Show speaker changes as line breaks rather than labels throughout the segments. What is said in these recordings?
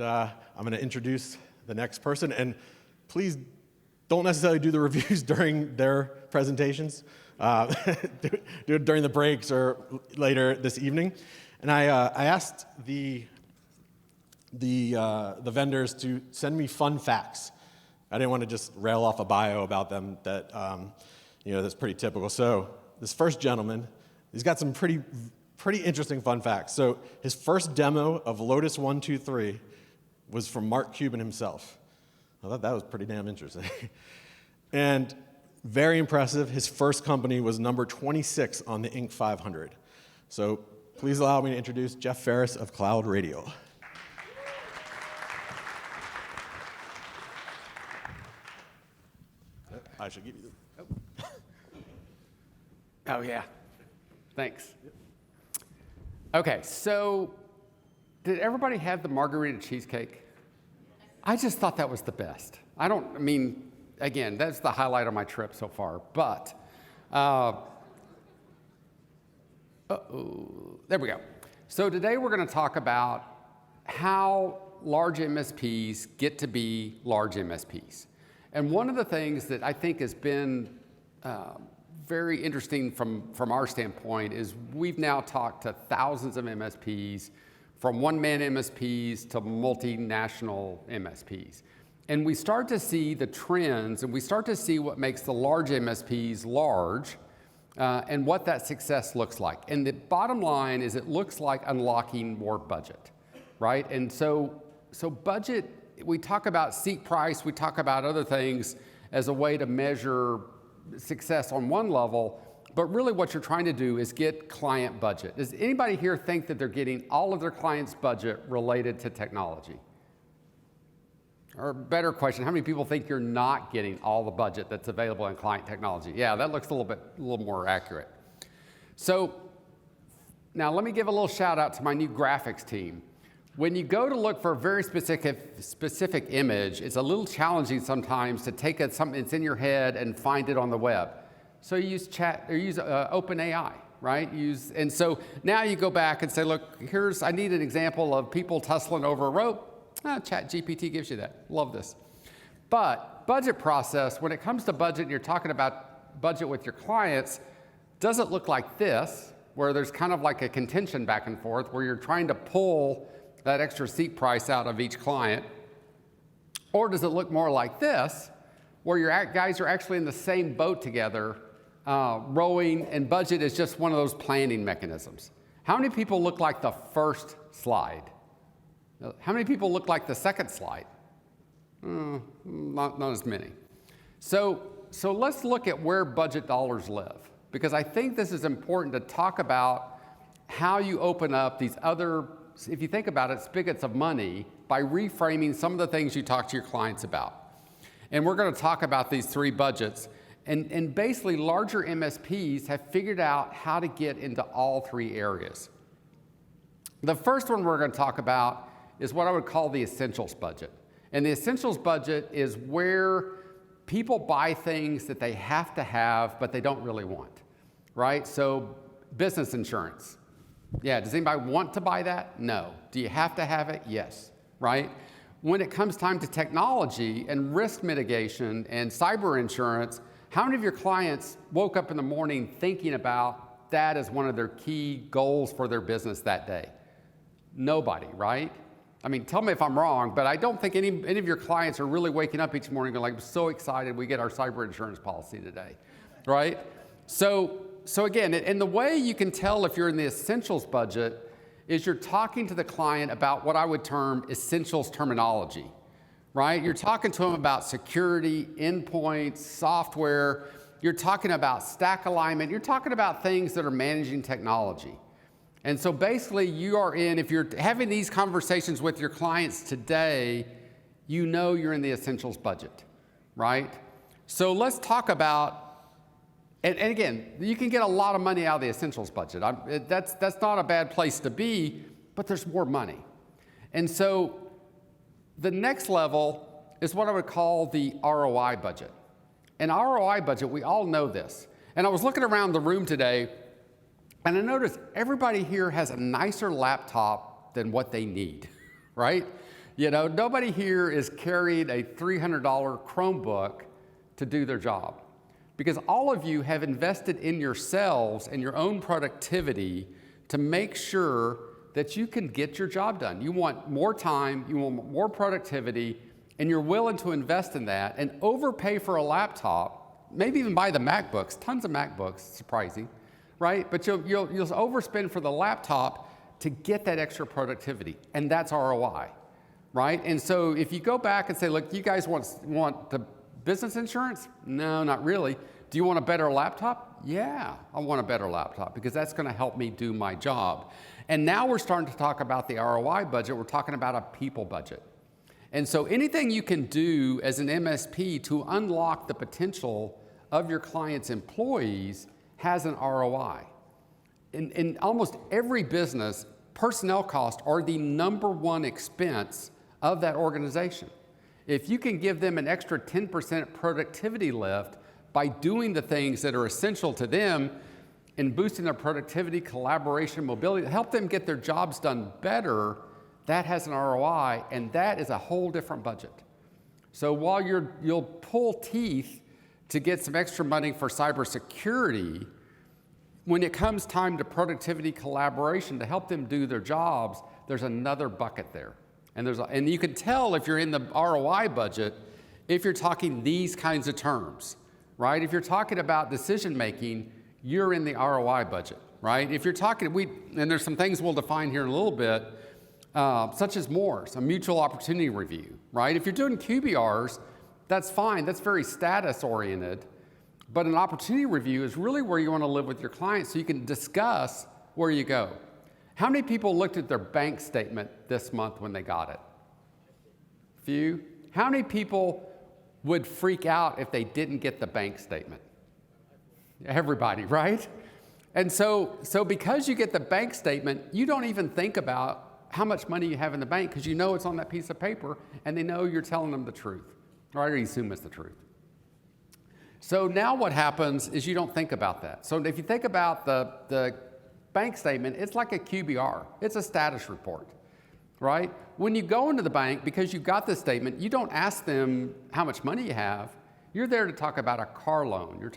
I'm going to introduce the next person. And please don't necessarily do the reviews during their presentations. Do it during the breaks or later this evening. And I asked the vendors to send me fun facts. I didn't want to just rail off a bio about them that that's pretty typical. So this first gentleman, he's got some pretty interesting fun facts. So his first demo of Lotus 1-2-3 was from Mark Cuban himself. I thought that was pretty damn interesting. And very impressive, his first company was number 26 on the Inc. 500. So please allow me to introduce Jeff Farris of CloudRadial. I should give you this.
Oh, yeah. Thanks. Okay, so did everybody have the margarita cheesecake? I just thought that was the best. Again, that's the highlight of my trip so far, but there we go. So today we're going to talk about how large MSPs get to be large MSPs. And one of the things that I think has been very interesting from our standpoint is we've now talked to thousands of MSPs, from one-man MSPs to multinational MSPs. And we start to see the trends, and we start to see what makes the large MSPs large, and what that success looks like. And the bottom line is it looks like unlocking more budget, right? And so budget, we talk about seat price, we talk about other things as a way to measure success on one level, but really what you're trying to do is get client budget. Does anybody here think that they're getting all of their clients' budget related to technology? Or a better question, how many people think you're not getting all the budget that's available in client technology? Yeah, that looks a little more accurate. So now let me give a little shout out to my new graphics team. When you go to look for a very specific image, it's a little challenging sometimes to take something that's in your head and find it on the web. So you use OpenAI, right? And so now you go back and say, look, I need an example of people tussling over a rope. ChatGPT gives you that. Love this. But budget process, when it comes to budget and you're talking about budget with your clients, does it look like this, where there's kind of like a contention back and forth, where you're trying to pull that extra seat price out of each client? Or does it look more like this, where your guys are actually in the same boat together, rowing, and budget is just one of those planning mechanisms? How many people look like the first slide? How many people look like the second slide? Not as many. So let's look at where budget dollars live, because I think this is important to talk about how you open up these other, if you think about it, spigots of money by reframing some of the things you talk to your clients about. And we're going to talk about these three budgets. And basically, larger MSPs have figured out how to get into all three areas. The first one we're going to talk about is what I would call the essentials budget. And the essentials budget is where people buy things that they have to have, but they don't really want, right? So business insurance. Yeah, does anybody want to buy that? No. Do you have to have it? Yes, right? When it comes time to technology and risk mitigation and cyber insurance, how many of your clients woke up in the morning thinking about that as one of their key goals for their business that day? Nobody, right? I mean, tell me if I'm wrong, but I don't think any of your clients are really waking up each morning going like, I'm so excited we get our cyber insurance policy today, right? So again, and the way you can tell if you're in the essentials budget is you're talking to the client about what I would term essentials terminology, right? You're talking to them about security, endpoints, software. You're talking about stack alignment. You're talking about things that are managing technology. And so basically if you're having these conversations with your clients today, you know you're in the essentials budget, right? So let's talk about, and again, you can get a lot of money out of the essentials budget. That's not a bad place to be, but there's more money. And so the next level is what I would call the ROI budget. An ROI budget, we all know this. And I was looking around the room today, and I noticed everybody here has a nicer laptop than what they need, right? Nobody here is carrying a $300 Chromebook to do their job, because all of you have invested in yourselves and your own productivity to make sure that you can get your job done. You want more time, you want more productivity, and you're willing to invest in that and overpay for a laptop, maybe even buy the MacBooks, tons of MacBooks, surprising, right? But you'll overspend for the laptop to get that extra productivity, and that's ROI, right? And so if you go back and say, look, you guys want the business insurance? No, not really. Do you want a better laptop? Yeah, I want a better laptop because that's going to help me do my job. And now we're starting to talk about the ROI budget. We're talking about a people budget. And so anything you can do as an MSP to unlock the potential of your client's employees has an ROI. In almost every business, personnel costs are the #1 expense of that organization. If you can give them an extra 10% productivity lift by doing the things that are essential to them and boosting their productivity, collaboration, mobility, help them get their jobs done better, that has an ROI, and that is a whole different budget. So while you'll pull teeth to get some extra money for cybersecurity, when it comes time to productivity, collaboration, to help them do their jobs, there's another bucket there. And you can tell if you're in the ROI budget if you're talking these kinds of terms, right? If you're talking about decision making, you're in the ROI budget, right? If you're talking, and there's some things we'll define here in a little bit, such as MORS, a mutual opportunity review, right? If you're doing QBRs, that's fine, that's very status oriented, but an opportunity review is really where you want to live with your clients so you can discuss where you go. How many people looked at their bank statement this month when they got it? Few. How many people would freak out if they didn't get the bank statement? Everybody, right? And so because you get the bank statement, you don't even think about how much money you have in the bank because you know it's on that piece of paper and they know you're telling them the truth, right? Or you assume it's the truth. So now what happens is you don't think about that. So if you think about the bank statement, it's like a QBR. It's a status report, right? When you go into the bank, because you've got this statement, you don't ask them how much money you have. You're there to talk about a car loan. You're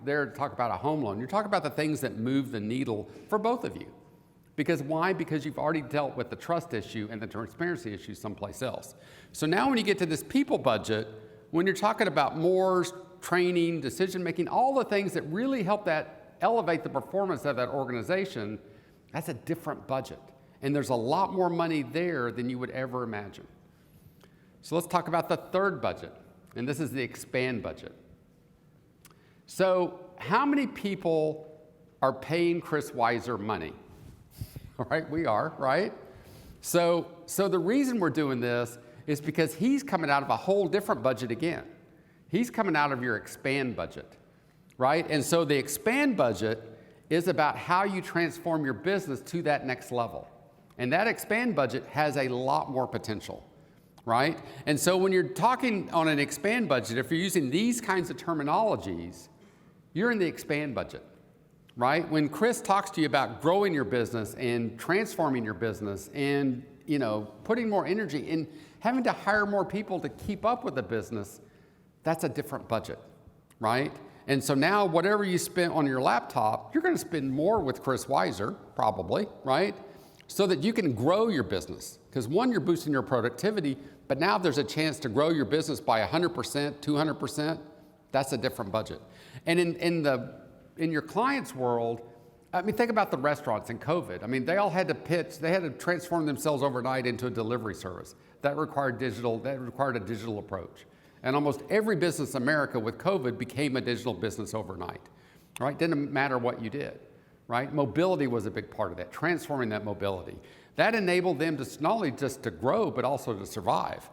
there to talk about a home loan. You're talking about the things that move the needle for both of you. Because why? Because you've already dealt with the trust issue and the transparency issue someplace else. So now when you get to this people budget, when you're talking about more training, decision-making, all the things that really help that elevate the performance of that organization, that's a different budget. And there's a lot more money there than you would ever imagine. So let's talk about the third budget. And this is the expand budget. So how many people are paying Chris Weiser money? All right, we are, right? So the reason we're doing this is because he's coming out of a whole different budget again. He's coming out of your expand budget, right? And so the expand budget is about how you transform your business to that next level. And that expand budget has a lot more potential, right? And so when you're talking on an expand budget, if you're using these kinds of terminologies, you're in the expand budget, right? When Chris talks to you about growing your business and transforming your business and, putting more energy in having to hire more people to keep up with the business, that's a different budget, right? And so now whatever you spent on your laptop, you're going to spend more with Chris Weiser, probably, right? So that you can grow your business. Because one, you're boosting your productivity, but now there's a chance to grow your business by 100%, 200%. That's a different budget. And in your client's world, think about the restaurants in COVID. They all had to pitch, they had to transform themselves overnight into a delivery service. That required a digital approach. And almost every business in America with COVID became a digital business overnight, right? Didn't matter what you did, right? Mobility was a big part of that, transforming that mobility. That enabled them to not only just to grow, but also to survive.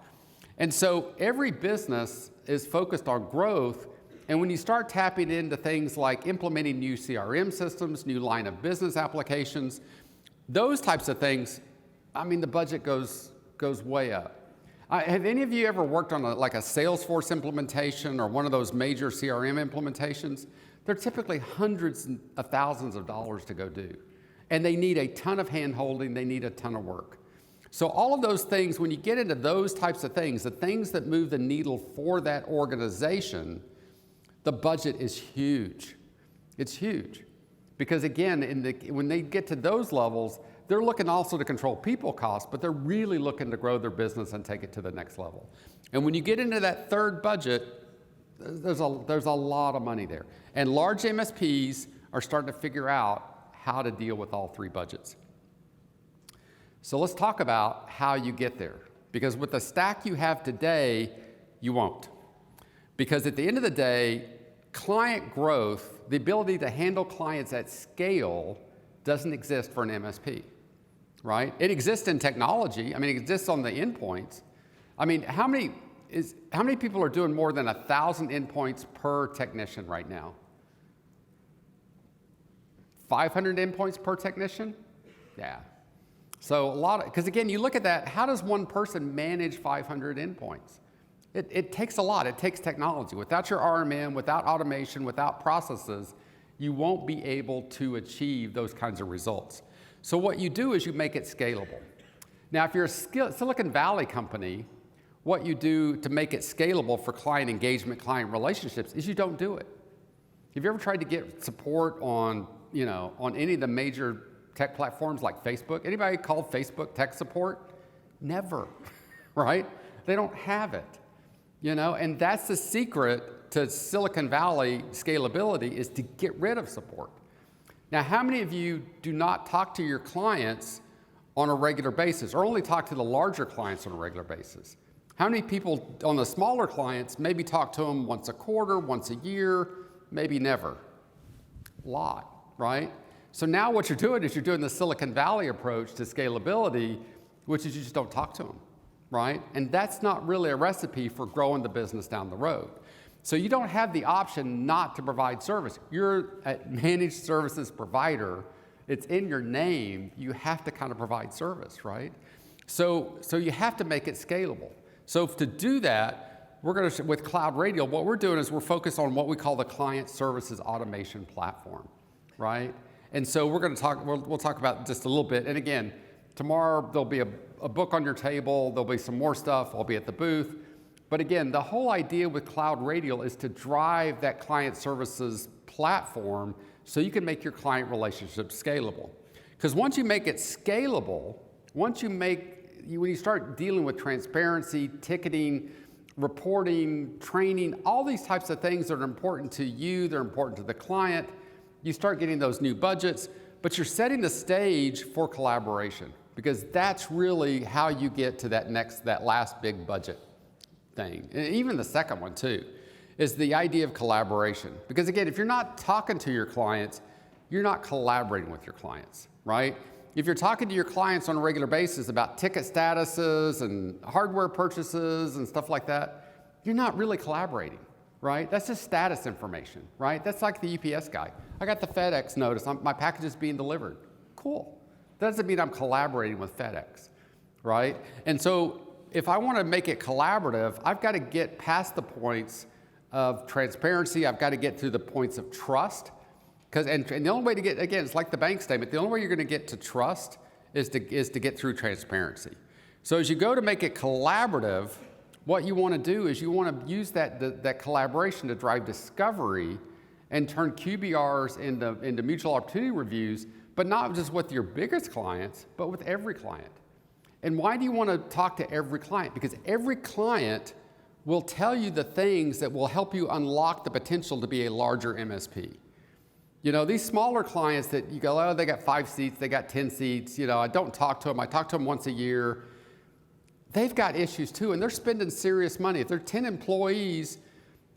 And so every business is focused on growth. And when you start tapping into things like implementing new CRM systems, new line of business applications, those types of things, the budget goes way up. Have any of you ever worked on a Salesforce implementation or one of those major CRM implementations? They're typically hundreds of thousands of dollars to go do. And they need a ton of hand-holding, they need a ton of work. So all of those things, when you get into those types of things, the things that move the needle for that organization, the budget is huge. It's huge. Because again, when they get to those levels, they're looking also to control people costs, but they're really looking to grow their business and take it to the next level. And when you get into that third budget, there's a lot of money there. And large MSPs are starting to figure out how to deal with all three budgets. So let's talk about how you get there. Because with the stack you have today, you won't. Because at the end of the day, client growth, the ability to handle clients at scale, doesn't exist for an MSP, right? It exists in technology. I mean, it exists on the endpoints. I mean, how many people are doing more than 1,000 endpoints per technician right now? 500 endpoints per technician? Yeah. So because again, you look at that, how does one person manage 500 endpoints? It takes a lot. It takes technology. Without your RMM, without automation, without processes, you won't be able to achieve those kinds of results. So what you do is you make it scalable. Now, if you're a Silicon Valley company, what you do to make it scalable for client engagement, client relationships, is you don't do it. Have you ever tried to get support on any of the major tech platforms like Facebook? Anybody called Facebook tech support? Never, right? They don't have it, and that's the secret to Silicon Valley scalability, is to get rid of support. Now, how many of you do not talk to your clients on a regular basis, or only talk to the larger clients on a regular basis? How many people on the smaller clients maybe talk to them once a quarter, once a year, maybe never? A lot, right? So now what you're doing is you're doing the Silicon Valley approach to scalability, which is you just don't talk to them, right? And that's not really a recipe for growing the business down the road. So you don't have the option not to provide service. You're a managed services provider. It's in your name. You have to kind of provide service, right? So you have to make it scalable. So to do that, with CloudRadial, what we're doing is we're focused on what we call the client services automation platform, right? And so we're going to talk, we'll talk about just a little bit. And again, tomorrow there'll be a book on your table. There'll be some more stuff. I'll be at the booth. But again, the whole idea with CloudRadial is to drive that client services platform so you can make your client relationships scalable. Because once you make it scalable, when you start dealing with transparency, ticketing, reporting, training, all these types of things that are important to you, they're important to the client, you start getting those new budgets, but you're setting the stage for collaboration, because that's really how you get to that last big budget thing. And even the second one too, is the idea of collaboration. Because again, if you're not talking to your clients, you're not collaborating with your clients, right? If you're talking to your clients on a regular basis about ticket statuses and hardware purchases and stuff like that, you're not really collaborating, right? That's just status information, right? That's like the UPS guy. I got the FedEx notice, my package is being delivered. Cool. That doesn't mean I'm collaborating with FedEx, right? And so if I want to make it collaborative, I've got to get past the points of transparency. I've got to get through the points of trust. And the only way to get, again, it's like the bank statement. The only way you're going to get to trust is to get through transparency. So as you go to make it collaborative, what you want to do is you want to use that collaboration to drive discovery and turn QBRs into mutual opportunity reviews, but not just with your biggest clients, but with every client. And why do you want to talk to every client? Because every client will tell you the things that will help you unlock the potential to be a larger MSP. These smaller clients that you go, oh, they got 5 seats, they got 10 seats, I don't talk to them, I talk to them once a year. They've got issues too, and they're spending serious money. If they're 10 employees,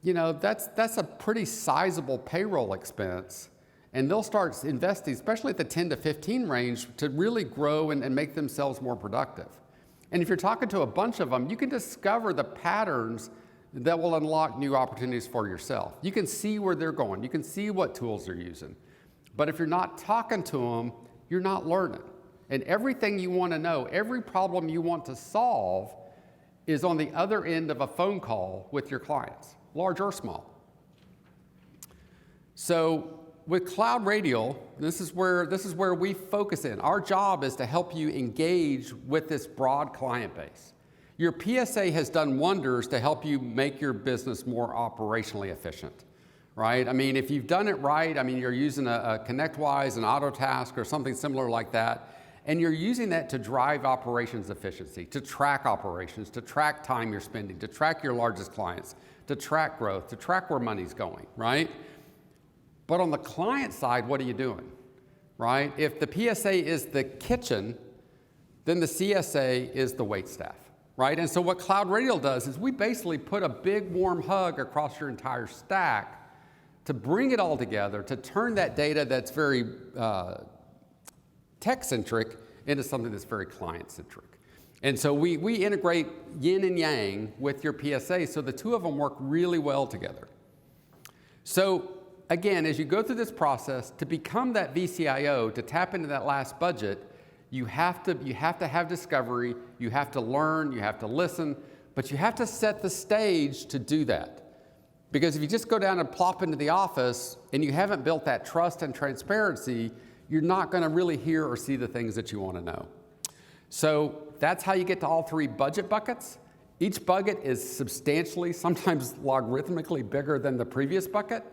that's a pretty sizable payroll expense. And they'll start investing, especially at the 10 to 15 range, to really grow and make themselves more productive. And if you're talking to a bunch of them, you can discover the patterns that will unlock new opportunities for yourself. You can see where they're going. You can see what tools they're using. But if you're not talking to them, you're not learning. And everything you want to know, every problem you want to solve is on the other end of a phone call with your clients, large or small. So with CloudRadial, this is where we focus in. Our job is to help you engage with this broad client base. Your PSA has done wonders to help you make your business more operationally efficient, right? I mean, if you've done it right, I mean, you're using a ConnectWise, an Autotask, or something similar like that, and you're using that to drive operations efficiency, to track operations, to track time you're spending, to track your largest clients, to track growth, to track where money's going, right? But on the client side, what are you doing, right? If the PSA is the kitchen, then the CSA is the waitstaff, right? And so what CloudRadial does is we basically put a big warm hug across your entire stack to bring it all together, to turn that data that's very tech-centric into something that's very client-centric. And so we integrate yin and yang with your PSA so the two of them work really well together. So again, as you go through this process, to become that VCIO, to tap into that last budget, you have to have discovery, you have to learn, you have to listen, but you have to set the stage to do that. Because if you just go down and plop into the office and you haven't built that trust and transparency, you're not going to really hear or see the things that you want to know. So that's how you get to all three budget buckets. Each bucket is substantially, sometimes logarithmically bigger than the previous bucket.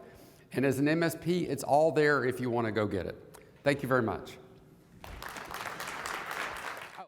And as an MSP, it's all there if you want to go get it. Thank you very much.